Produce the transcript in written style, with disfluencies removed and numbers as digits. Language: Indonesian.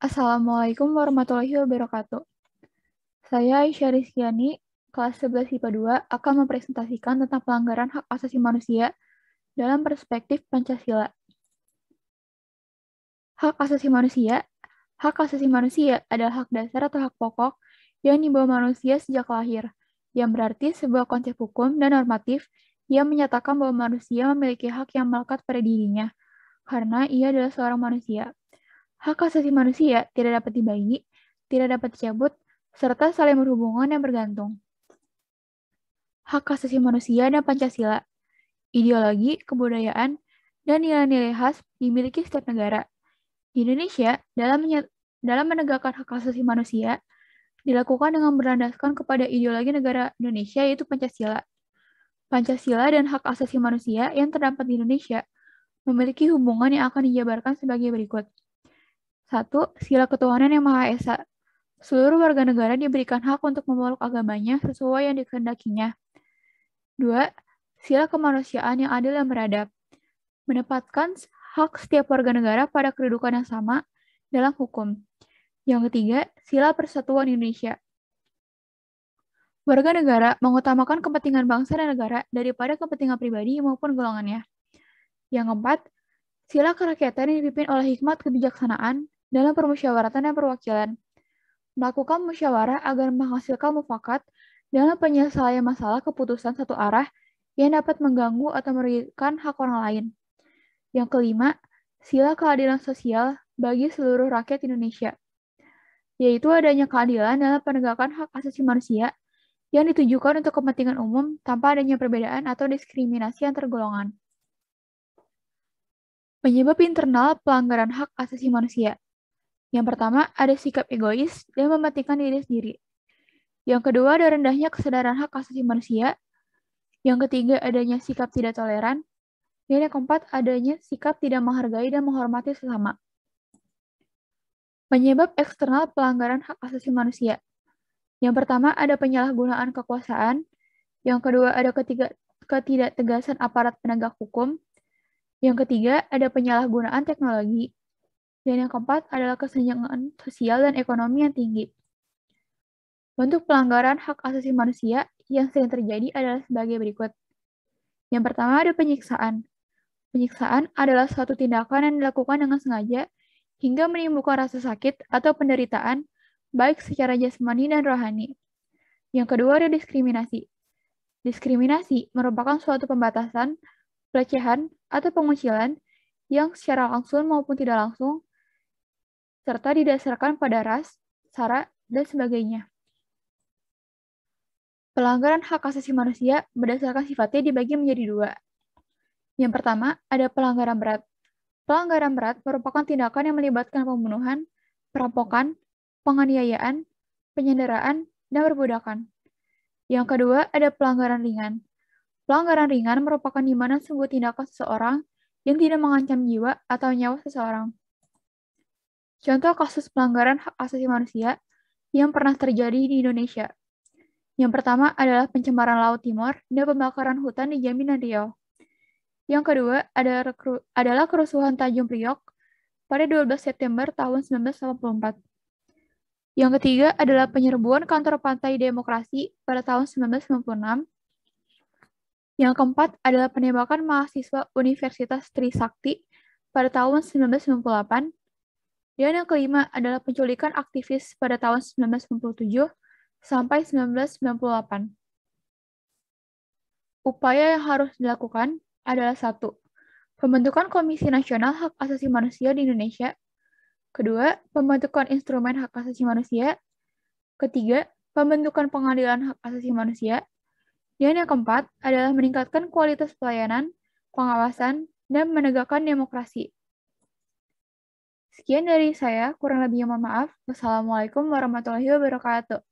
Assalamualaikum warahmatullahi wabarakatuh. Saya Aisyah Rizkyani, kelas 11 IPA 2, akan mempresentasikan tentang pelanggaran hak asasi manusia dalam perspektif Pancasila. Hak asasi manusia adalah hak dasar atau hak pokok yang dibawa manusia sejak lahir, yang berarti sebuah konsep hukum dan normatif yang menyatakan bahwa manusia memiliki hak yang melekat pada dirinya, karena ia adalah seorang manusia. Hak asasi manusia tidak dapat dibagi, tidak dapat dicabut, serta saling berhubungan dan bergantung. Hak asasi manusia dan Pancasila, ideologi, kebudayaan, dan nilai-nilai khas dimiliki setiap negara. Di Indonesia, dalam menegakkan hak asasi manusia, dilakukan dengan berlandaskan kepada ideologi negara Indonesia, yaitu Pancasila. Pancasila dan hak asasi manusia yang terdapat di Indonesia memiliki hubungan yang akan dijabarkan sebagai berikut. 1. Sila ketuhanan yang Maha Esa. Seluruh warga negara diberikan hak untuk memeluk agamanya sesuai yang dikehendakinya. 2. Sila kemanusiaan yang adil dan beradab. Menempatkan hak setiap warga negara pada kedudukan yang sama dalam hukum. Yang ketiga, sila persatuan Indonesia. Warga negara mengutamakan kepentingan bangsa dan negara daripada kepentingan pribadi maupun golongannya. Yang keempat, sila kerakyatan yang dipimpin oleh hikmat kebijaksanaan dalam permusyawaratan dan perwakilan. Melakukan musyawarah agar menghasilkan mufakat dalam penyelesaian masalah keputusan satu arah yang dapat mengganggu atau merugikan hak orang lain. Yang kelima, sila keadilan sosial bagi seluruh rakyat Indonesia, yaitu adanya keadilan dalam penegakan hak asasi manusia yang ditujukan untuk kepentingan umum tanpa adanya perbedaan atau diskriminasi antar golongan. Penyebab internal pelanggaran hak asasi manusia. Yang pertama, ada sikap egois dan mementingkan diri sendiri. Yang kedua, ada rendahnya kesadaran hak asasi manusia. Yang ketiga, adanya sikap tidak toleran. Dan yang keempat, adanya sikap tidak menghargai dan menghormati sesama. Penyebab eksternal pelanggaran hak asasi manusia. Yang pertama, ada penyalahgunaan kekuasaan. Yang kedua, ada ketidaktegasan aparat penegak hukum. Yang ketiga, ada penyalahgunaan teknologi. Dan yang keempat adalah kesenjangan sosial dan ekonomi yang tinggi. Bentuk pelanggaran hak asasi manusia yang sering terjadi adalah sebagai berikut. Yang pertama ada penyiksaan. Penyiksaan adalah suatu tindakan yang dilakukan dengan sengaja hingga menimbulkan rasa sakit atau penderitaan, baik secara jasmani dan rohani. Yang kedua ada diskriminasi. Diskriminasi merupakan suatu pembatasan, pelecehan, atau pengucilan yang secara langsung maupun tidak langsung serta didasarkan pada ras, sara, dan sebagainya. Pelanggaran hak asasi manusia berdasarkan sifatnya dibagi menjadi dua. Yang pertama, ada pelanggaran berat. Pelanggaran berat merupakan tindakan yang melibatkan pembunuhan, perampokan, penganiayaan, penyanderaan, dan perbudakan. Yang kedua, ada pelanggaran ringan. Pelanggaran ringan merupakan di mana sebuah tindakan seseorang yang tidak mengancam jiwa atau nyawa seseorang. Contoh kasus pelanggaran hak asasi manusia yang pernah terjadi di Indonesia. Yang pertama adalah pencemaran Laut Timor dan pembakaran hutan di Jambi dan Riau. Yang kedua adalah kerusuhan Tanjung Priok pada 12 September tahun 1984. Yang ketiga adalah penyerbuan kantor Pantai Demokrasi pada tahun 1996. Yang keempat adalah penembakan mahasiswa Universitas Trisakti pada tahun 1998. Dan yang kelima adalah penculikan aktivis pada tahun 1997 sampai 1998. Upaya yang harus dilakukan adalah 1. Pembentukan Komisi Nasional Hak Asasi Manusia di Indonesia. Kedua, pembentukan instrumen hak asasi manusia. Ketiga, pembentukan pengadilan hak asasi manusia. Dan yang keempat adalah meningkatkan kualitas pelayanan, pengawasan, dan menegakkan demokrasi. Sekian dari saya, kurang lebihnya mohon maaf. Wassalamualaikum warahmatullahi wabarakatuh.